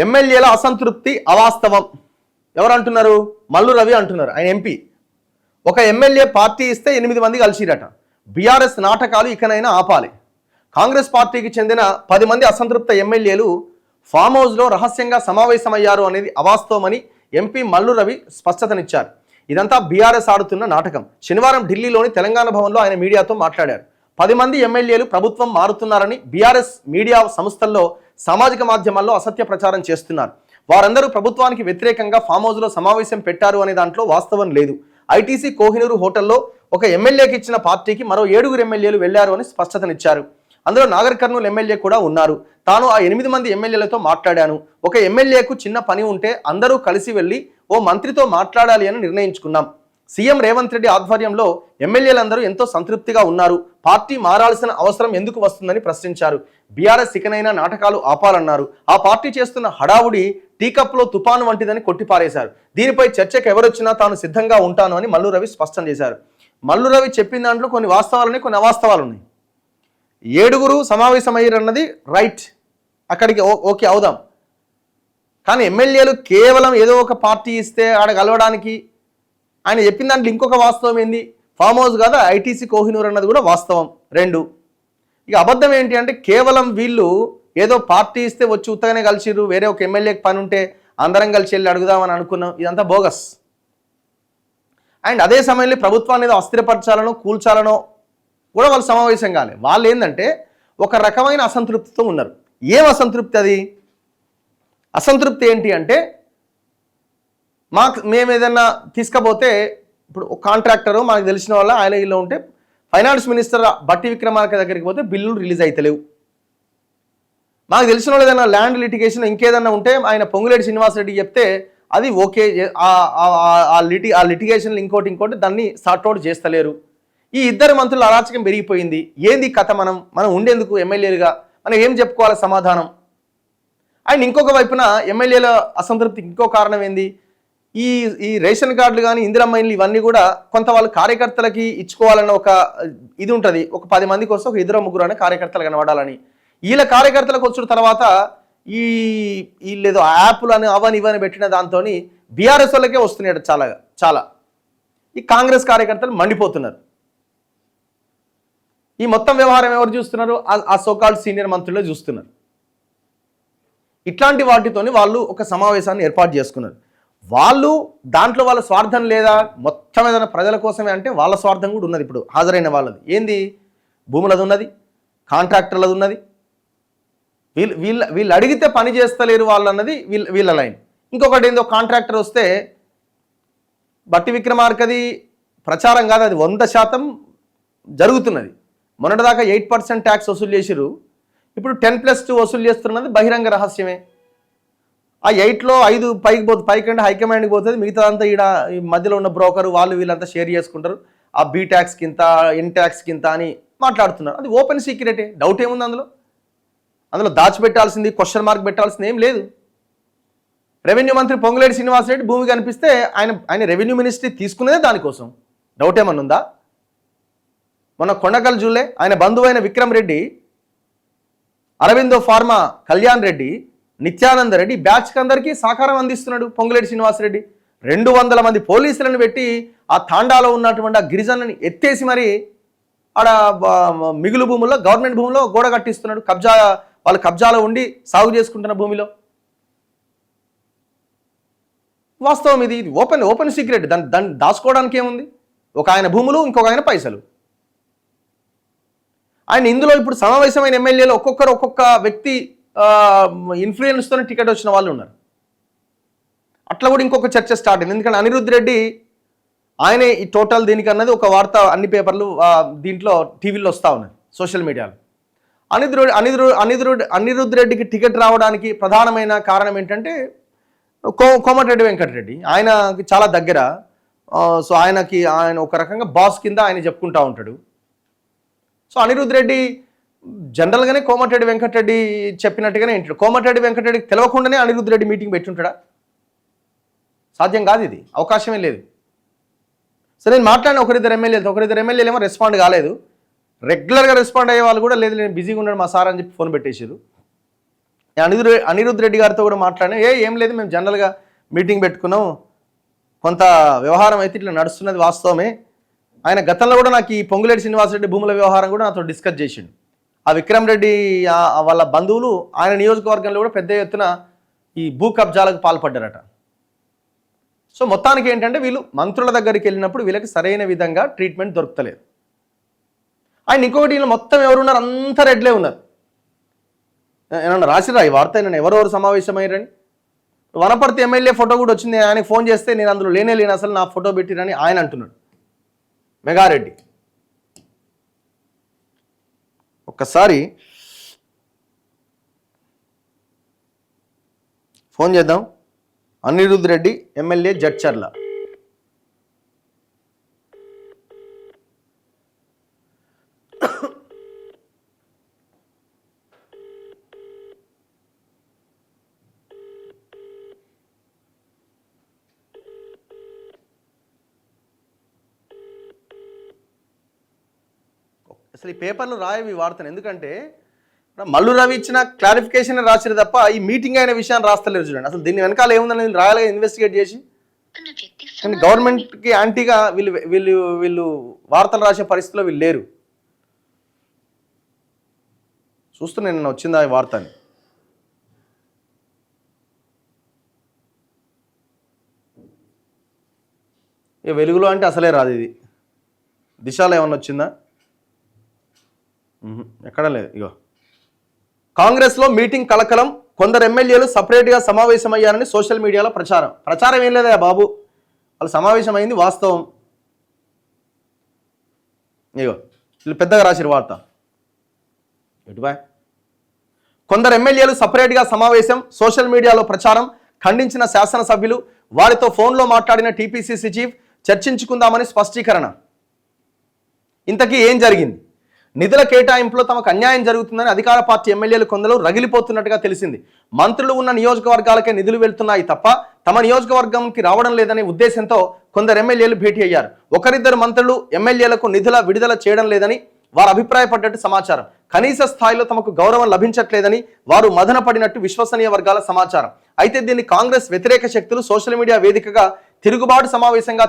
ఎమ్మెల్యేల అసంతృప్తి అవాస్తవం. ఎవరు అంటున్నారు? మల్లు రవి అంటున్నారు. ఆయన ఎంపీ. ఒక ఎమ్మెల్యే పార్టీ ఇస్తే 8 మంది కలిసిరట. బీఆర్ఎస్ నాటకాలు ఇకనైనా ఆపాలి. కాంగ్రెస్ పార్టీకి చెందిన 10 మంది అసంతృప్త ఎమ్మెల్యేలు ఫామ్ హౌస్లో రహస్యంగా సమావేశమయ్యారు అనేది అవాస్తవమని ఎంపీ మల్లు రవి స్పష్టతనిచ్చారు. ఇదంతా బీఆర్ఎస్ ఆడుతున్న నాటకం. శనివారం ఢిల్లీలోని తెలంగాణ భవన్లో ఆయన మీడియాతో మాట్లాడారు. 10 మంది ఎమ్మెల్యేలు ప్రభుత్వం మారుతున్నారని బీఆర్ఎస్ మీడియా సంస్థల్లో సామాజిక మాధ్యమాల్లో అసత్య ప్రచారం చేస్తున్నారు. వారందరూ ప్రభుత్వానికి వ్యతిరేకంగా ఫామ్ హౌస్లో సమావేశం పెట్టారు అనే దాంట్లో వాస్తవం లేదు. ఐటీసీ కోహినూరు హోటల్లో ఒక ఎమ్మెల్యేకి ఇచ్చిన పార్టీకి మరో 7 ఎమ్మెల్యేలు వెళ్లారు అని స్పష్టతనిచ్చారు. అందులో నాగర్ కర్నూలు ఎమ్మెల్యే కూడా ఉన్నారు. తాను ఆ 8 మంది ఎమ్మెల్యేలతో మాట్లాడాను. ఒక ఎమ్మెల్యేకు చిన్న పని ఉంటే అందరూ కలిసి వెళ్లి ఓ మంత్రితో మాట్లాడాలి అని నిర్ణయించుకున్నాం. సీఎం రేవంత్ రెడ్డి ఆధ్వర్యంలో ఎమ్మెల్యేలందరూ ఎంతో సంతృప్తిగా ఉన్నారు. పార్టీ మారాల్సిన అవసరం ఎందుకు వస్తుందని ప్రశ్నించారు. బీఆర్ఎస్ ఇకనైనా నాటకాలు ఆపాలన్నారు. ఆ పార్టీ చేస్తున్న హడావుడి టీకప్లో తుపాను వంటిదని కొట్టిపారేశారు. దీనిపై చర్చకు ఎవరొచ్చినా తాను సిద్ధంగా ఉంటాను అని మల్లు రవి స్పష్టం చేశారు. మల్లు రవి చెప్పిన దాంట్లో కొన్ని వాస్తవాలున్నాయి, కొన్ని అవాస్తవాలు ఉన్నాయి. 7 సమావేశమయ్యారన్నది రైట్, అక్కడికి ఓకే అవుదాం. కానీ ఎమ్మెల్యేలు కేవలం ఏదో ఒక పార్టీ ఇస్తే ఆడ కలవడానికి ఆయన చెప్పిన దాంట్లో ఇంకొక వాస్తవం ఏంది? ఫామ్ హౌస్ కాదా ఐటీసీ కోహినూర్ అన్నది కూడా వాస్తవం. 2 ఇక అబద్ధం ఏంటి అంటే కేవలం వీళ్ళు ఏదో పార్టీ ఇస్తే వచ్చి ఉత్తగానే కలిసిరు, వేరే ఒక ఎమ్మెల్యేకి పని ఉంటే అందరం కలిసి వెళ్ళి అడుగుదామని అనుకున్నాం. ఇదంతా బోగస్. అండ్ అదే సమయంలో ప్రభుత్వాన్ని ఏదో అస్థిరపరచాలనో కూల్చాలనో కూడా వాళ్ళు సమావేశం కాలే. వాళ్ళు ఏంటంటే ఒక రకమైన అసంతృప్తితో ఉన్నారు. ఏం అసంతృప్తి? అది అసంతృప్తి ఏంటి అంటే మేము ఏదన్నా తీసుకపోతే ఇప్పుడు ఒక కాంట్రాక్టరు మనకు తెలిసిన వాళ్ళ ఆయన ఇల్లు ఉంటే ఫైనాన్స్ మినిస్టర్ బట్టి విక్రమార్క దగ్గరికి పోతే బిల్లులు రిలీజ్ అయితలేవు. మాకు తెలిసిన వాళ్ళు ఏదైనా ల్యాండ్ లిటిగేషన్ ఇంకేదన్నా ఉంటే ఆయన పొంగులేటి శ్రీనివాసరెడ్డి చెప్తే అది ఓకే, ఆ లిటిగేషన్లు ఇంకోటి దాన్ని సార్ట్అవుట్ చేస్తలేరు. ఈ 2 మంత్రుల అరాచకం పెరిగిపోయింది. ఏంది కథ? మనం ఉండేందుకు ఎమ్మెల్యేలుగా మనం ఏం చెప్పుకోవాలి సమాధానం? అండ్ ఇంకొక వైపున ఎమ్మెల్యేల అసంతృప్తికి ఇంకో కారణం ఏంది? ఈ రేషన్ కార్డులు కానీ ఇందిరమ్మ ఇండ్లు ఇవన్నీ కూడా కొంత వాళ్ళు కార్యకర్తలకి ఇచ్చుకోవాలన్న ఒక ఇది ఉంటుంది. ఒక 10 మందికి వస్తే ఒక 2-3 అనే కార్యకర్తలు కనబడాలని. వీళ్ళ కార్యకర్తలకు వచ్చిన తర్వాత వీళ్ళేదో యాప్లు అని అవని ఇవని పెట్టిన దాంతో బీఆర్ఎస్ వాళ్ళకే వస్తున్నాయి చాలా. ఈ కాంగ్రెస్ కార్యకర్తలు మండిపోతున్నారు. ఈ మొత్తం వ్యవహారం ఎవరు చూస్తున్నారు? ఆ సోకాల్డ్ సీనియర్ మంత్రులే చూస్తున్నారు. ఇట్లాంటి వాటితోని వాళ్ళు ఒక సమావేశాన్ని ఏర్పాటు చేసుకున్నారు. వాళ్ళు దాంట్లో వాళ్ళ స్వార్థం లేదా? మొత్తం ఏదైనా ప్రజల కోసమే అంటే వాళ్ళ స్వార్థం కూడా ఉన్నది. ఇప్పుడు హాజరైన వాళ్ళది ఏంది? భూములది ఉన్నది, కాంట్రాక్టర్లది ఉన్నది. వీళ్ళు అడిగితే పని చేస్తలేరు వాళ్ళు అన్నది వీళ్ళ లైన్. ఇంకొకటి ఏందో కాంట్రాక్టర్ వస్తే బట్టి విక్రమార్కది ప్రచారం కాదు, అది 100% జరుగుతున్నది. మొన్నటిదాకా 8% ట్యాక్స్ వసూలు చేసిరు, ఇప్పుడు 10+2 వసూలు చేస్తున్నది బహిరంగ రహస్యమే. ఆ 8లో 5 పైకంటే హైకమాండ్కి పోతుంది, మిగతాదంతా ఈ మధ్యలో ఉన్న బ్రోకర్ వాళ్ళు వీళ్ళంతా షేర్ చేసుకుంటారు. ఆ బీ ట్యాక్స్ కింద ఎన్ ట్యాక్స్ కింద అని మాట్లాడుతున్నారు. అది ఓపెన్ సీక్రెటే, డౌట్ ఏముంది అందులో దాచిపెట్టాల్సింది, క్వశ్చన్ మార్క్ పెట్టాల్సింది ఏం లేదు. రెవెన్యూ మంత్రి పొంగులేటి శ్రీనివాసరెడ్డి భూమి కనిపిస్తే ఆయన రెవెన్యూ మినిస్ట్రీ తీసుకునేదే దానికోసం. డౌట్ ఏమన్నా ఉందా? మొన్న కొండకల్ జూలే ఆయన బంధువైన విక్రమ్ రెడ్డి, అరవిందో ఫార్మా కళ్యాణ్ రెడ్డి, నిత్యానంద రెడ్డి బ్యాచ్కి అందరికీ సహకారం అందిస్తున్నాడు పొంగులేటి శ్రీనివాసరెడ్డి. 200 మంది పోలీసులను పెట్టి ఆ తాండాలో ఉన్నటువంటి ఆ గిరిజనుని ఎత్తేసి మరి ఆడ మిగులు భూముల్లో గవర్నమెంట్ భూమిలో గోడ కట్టిస్తున్నాడు. వాళ్ళ కబ్జాలో ఉండి సాగు చేసుకుంటున్న భూమిలో. వాస్తవం ఇది ఓపెన్ సీక్రెట్. దాన్ని దాచుకోవడానికి ఏముంది? ఒక ఆయన భూములు, ఇంకొక ఆయన పైసలు. ఆయన ఇందులో ఇప్పుడు సమావేశమైన ఎమ్మెల్యేలు ఒక్కొక్క వ్యక్తి ఇన్ఫ్లుయెన్స్తో టికెట్ వచ్చిన వాళ్ళు ఉన్నారు. అట్లా కూడా ఇంకొక చర్చ స్టార్ట్ అయింది. ఎందుకంటే అనిరుద్ధ్ రెడ్డి ఆయనే ఈ టోటల్ దీనికి అన్నది ఒక వార్త అన్ని పేపర్లు దీంట్లో టీవీలో వస్తూ ఉన్నాయి, సోషల్ మీడియాలో. అనిరుద్ధ్ రెడ్డికి టికెట్ రావడానికి ప్రధానమైన కారణం ఏంటంటే కోమటిరెడ్డి వెంకటరెడ్డి ఆయనకి చాలా దగ్గర. సో ఆయన ఒక రకంగా బాస్ కింద ఆయన చెప్పుకుంటూ ఉంటాడు. సో అనిరుద్ధ్ రెడ్డి జనరల్గానే కోమటిరెడ్డి వెంకటరెడ్డి చెప్పినట్టుగానే ఏంటాడు. కోమటిరెడ్డి వెంకటరెడ్డికి తెలవకుండానే అనిరుద్ధ్ రెడ్డి మీటింగ్ పెట్టుంటాడా? సాధ్యం కాదు, ఇది అవకాశమే లేదు. సో నేను మాట్లాడిన ఒకరిద్దరు ఎమ్మెల్యేలు ఏమో రెస్పాండ్ కాలేదు. రెగ్యులర్గా రెస్పాండ్ అయ్యే వాళ్ళు కూడా లేదు, నేను బిజీగా ఉన్నాడు మా సార్ అని చెప్పి ఫోన్ పెట్టేసారు. అనిరుద్ధ్ రెడ్డి గారితో కూడా మాట్లాడినా ఏం లేదు, మేము జనరల్గా మీటింగ్ పెట్టుకున్నాం, కొంత వ్యవహారం అయితే ఇట్లా నడుస్తున్నది వాస్తవమే. ఆయన గతంలో కూడా నాకు ఈ పొంగులేటి శ్రీనివాసరెడ్డి భూముల వ్యవహారం కూడా నాతో డిస్కస్ చేసిండు. ఆ విక్రమ్ రెడ్డి వాళ్ళ బంధువులు ఆయన నియోజకవర్గంలో కూడా పెద్ద ఎత్తున ఈ భూ కబ్జాలకు పాల్పడ్డారట. సో మొత్తానికి ఏంటంటే వీళ్ళు మంత్రుల దగ్గరికి వెళ్ళినప్పుడు వీళ్ళకి సరైన విధంగా ట్రీట్మెంట్ దొరుకుతలేదు. ఆయన ఇంకొకటి వీళ్ళు మొత్తం ఎవరున్నారు, అంతా రెడ్లే ఉన్నారు. ఏమన్నా రాసిరా ఈ వార్త, నేను ఎవరెవరు సమావేశమయ్యారని. వనపర్తి ఎమ్మెల్యే ఫోటో కూడా వచ్చింది, ఆయనకి ఫోన్ చేస్తే నేను అందులో లేనే అసలు నా ఫోటో పెట్టిరని ఆయన అంటున్నాడు. మెగారెడ్డి ఒక్కసారి ఫోన్ చేద్దాం. అనిరుద్ధ్ రెడ్డి ఎమ్మెల్యే జడ్చర్ల. అసలు ఈ పేపర్లు రాయవి వార్తను, ఎందుకంటే మల్లు రవి ఇచ్చిన క్లారిఫికేషన్ రాసిరు తప్ప ఈ మీటింగ్ అయిన విషయాన్ని రాస్తలేరు. చూడండి అసలు దీని వెనకాల ఏముందని రాయాలి ఇన్వెస్టిగేట్ చేసి. కానీ గవర్నమెంట్కి యాంటీగా వీళ్ళు వీళ్ళు వీళ్ళు వార్తలు రాసే పరిస్థితిలో వీళ్ళు లేరు. చూస్తున్నా నేను వచ్చిందా ఈ వార్తని. ఇక వెలుగులో అంటే అసలే రాదు ఇది. దిశలో ఏమన్నా వచ్చిందా? ఎక్కడ లేదు. ఇగో కాంగ్రెస్లో మీటింగ్ కలకలం, కొందరు ఎమ్మెల్యేలు సపరేట్గా సమావేశమయ్యారని సోషల్ మీడియాలో ప్రచారం ఏం లేదా బాబు, వాళ్ళు సమావేశమైంది వాస్తవం. ఇగో వీళ్ళు పెద్దగా రాసిరు వార్త. ఎటుబా కొందరు ఎమ్మెల్యేలు సపరేట్గా సమావేశం, సోషల్ మీడియాలో ప్రచారం, ఖండించిన శాసనసభ్యులు, వారితో ఫోన్లో మాట్లాడిన టీపీసీసీ చీఫ్, చర్చించుకుందామని స్పష్టీకరణ. ఇంతకీ ఏం జరిగింది? నిధుల కేటాయింపులో తమకు అన్యాయం జరుగుతుందని అధికార పార్టీ ఎమ్మెల్యేలు కొందరు రగిలిపోతున్నట్టుగా తెలిసింది. మంత్రులు ఉన్న నియోజకవర్గాలకే నిధులు వెళ్తున్నాయి తప్ప తమ నియోజకవర్గంకి రావడం లేదనే ఉద్దేశంతో కొందరు ఎమ్మెల్యేలు భేటీ అయ్యారు. ఒకరిద్దరు మంత్రులు ఎమ్మెల్యేలకు నిధుల విడుదల చేయడం లేదని వారు అభిప్రాయపడ్డట్టు సమాచారం. కనీస స్థాయిలో తమకు గౌరవం లభించట్లేదని వారు మదనపడినట్టు విశ్వసనీయ వర్గాల సమాచారం. అయితే దీన్ని కాంగ్రెస్ వ్యతిరేక శక్తులు సోషల్ మీడియా వేదికగా తిరుగుబాటు సమావేశంగా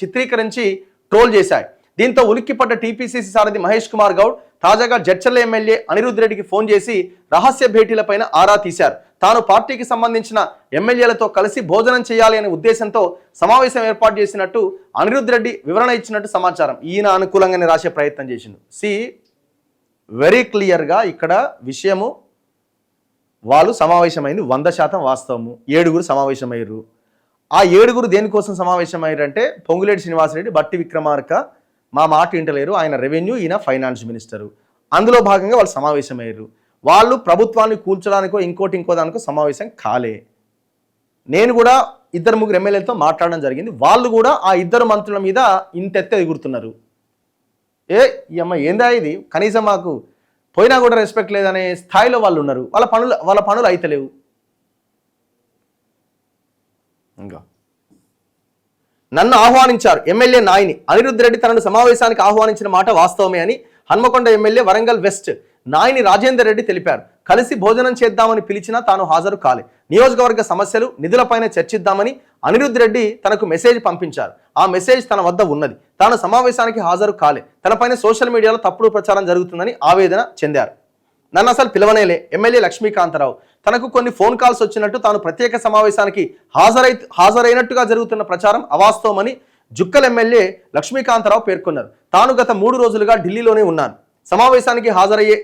చిత్రీకరించి ట్రోల్ చేశాయి. దీంతో ఉలిక్కిపడ్డ టీపీసీసీ సారథి మహేష్ కుమార్ గౌడ్ తాజాగా జడ్చర్ల ఎమ్మెల్యే అనిరుద్ధ్ రెడ్డికి ఫోన్ చేసి రహస్య భేటీలపైన ఆరా తీశారు. తాను పార్టీకి సంబంధించిన ఎమ్మెల్యేలతో కలిసి భోజనం చేయాలి అనే ఉద్దేశంతో సమావేశం ఏర్పాటు చేసినట్టు అనిరుద్ధ్ రెడ్డి వివరణ ఇచ్చినట్టు సమాచారం. ఈయన అనుకూలంగానే రాసే ప్రయత్నం చేసిండు. వెరీ క్లియర్గా ఇక్కడ విషయము, వాళ్ళు సమావేశమైంది 100% వాస్తవము. 7 సమావేశమయ్యారు. ఆ 7 దేనికోసం సమావేశమయ్యారు అంటే పొంగులేటి శ్రీనివాసరెడ్డి, బట్టి విక్రమార్క మా మాట వింటలేరు, ఆయన రెవెన్యూ, ఈయన ఫైనాన్స్ మినిస్టరు. అందులో భాగంగా వాళ్ళు సమావేశమయ్యారు. వాళ్ళు ప్రభుత్వాన్ని కూల్చడానికో ఇంకో దానికో సమావేశం కాలే. నేను కూడా 2-3 ఎమ్మెల్యేలతో మాట్లాడడం జరిగింది. వాళ్ళు కూడా ఆ 2 మంత్రుల మీద ఇంతెత్తే ఎగురుతున్నారు. ఈ అమ్మ ఏందా ఇది, కనీసం మాకు పోయినా కూడా రెస్పెక్ట్ లేదనే స్థాయిలో వాళ్ళు ఉన్నారు. వాళ్ళ పనులు అయితలేవు. ఇంకా నన్ను ఆహ్వానించారు ఎమ్మెల్యే నాయిని. అనిరుద్ధ్ రెడ్డి తనను సమావేశానికి ఆహ్వానించిన మాట వాస్తవమే అని హన్మకొండ ఎమ్మెల్యే వరంగల్ వెస్ట్ నాయిని రాజేందర్ రెడ్డి తెలిపారు. కలిసి భోజనం చేద్దామని పిలిచినా తాను హాజరు కాలే. నియోజకవర్గ సమస్యలు, నిధులపైన చర్చిద్దామని అనిరుద్ధ్ రెడ్డి తనకు మెసేజ్ పంపించారు. ఆ మెసేజ్ తన వద్ద ఉన్నది. తాను సమావేశానికి హాజరు కాలే. తనపైన సోషల్ మీడియాలో తప్పుడు ప్రచారం జరుగుతుందని ఆవేదన చెందారు. నన్ను అసలు పిలవనేలే. ఎమ్మెల్యే లక్ష్మీకాంతరావు తనకు కొన్ని ఫోన్ కాల్స్ వచ్చినట్టు, తాను ప్రత్యేక సమావేశానికి హాజరైనట్టుగా జరుగుతున్న ప్రచారం అవాస్తవమని జుక్కల్ ఎమ్మెల్యే లక్ష్మీకాంతరావు పేర్కొన్నారు. తాను గత 3 రోజులుగా ఢిల్లీలోనే ఉన్నాను. సమావేశానికి హాజరయ్యే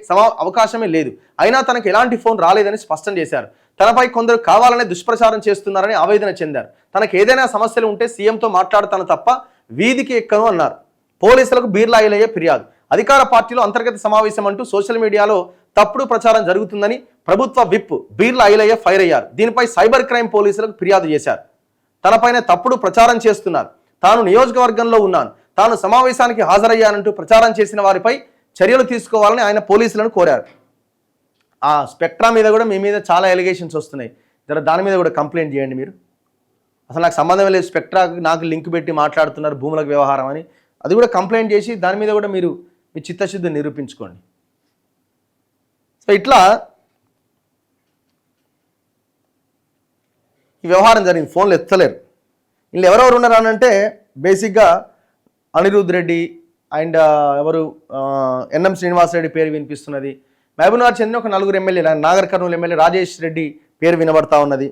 అవకాశమే లేదు. అయినా తనకు ఎలాంటి ఫోన్ రాలేదని స్పష్టం చేశారు. తనపై కొందరు కావాలనే దుష్ప్రచారం చేస్తున్నారని ఆవేదన చెందారు. తనకు ఏదైనా సమస్యలు ఉంటే సీఎంతో మాట్లాడతాను తప్ప వీధికి ఎక్కను అన్నారు. పోలీసులకు బీర్లా ఐలయ్య ఫిర్యాదు. అధికార పార్టీలో అంతర్గత సమావేశం అంటూ సోషల్ మీడియాలో తప్పుడు ప్రచారం జరుగుతుందని ప్రభుత్వ విప్ బీర్లా ఐలయ్య ఫైర్ అయ్యారు. దీనిపై సైబర్ క్రైమ్ పోలీసులకు ఫిర్యాదు చేశారు. తనపైన తప్పుడు ప్రచారం చేస్తున్నారు. తాను నియోజకవర్గంలో ఉన్నాను, తాను సమావేశానికి హాజరయ్యానంటూ ప్రచారం చేసిన వారిపై చర్యలు తీసుకోవాలని ఆయన పోలీసులను కోరారు. ఆ స్పెక్ట్రా మీద కూడా మీ మీద చాలా ఎలిగేషన్స్ వస్తున్నాయి. దాని మీద కూడా కంప్లైంట్ చేయండి మీరు. అసలు నాకు సంబంధం లేదు, స్పెక్ట్రా నాకు లింక్ పెట్టి మాట్లాడుతున్నారు భూములకు వ్యవహారం అని, అది కూడా కంప్లైంట్ చేసి దాని మీద కూడా మీరు మీ చిత్తశుద్ధి నిరూపించుకోండి. సో ఇట్లా ఈ వ్యవహారం జరిగింది. ఫోన్లు ఎత్తలేరు. వీళ్ళు ఎవరెవరు ఉన్నారు అని అంటే బేసిక్గా అనిరుద్ రెడ్డి అండ్ ఎవరు ఎన్ఎం శ్రీనివాసరెడ్డి పేరు వినిపిస్తున్నది. మహబూబ్నగర్ చెందిన ఒక 4 ఎమ్మెల్యేలు, నాగర్ కర్నూలు ఎమ్మెల్యే రాజేష్ రెడ్డి పేరు వినబడతా ఉన్నది.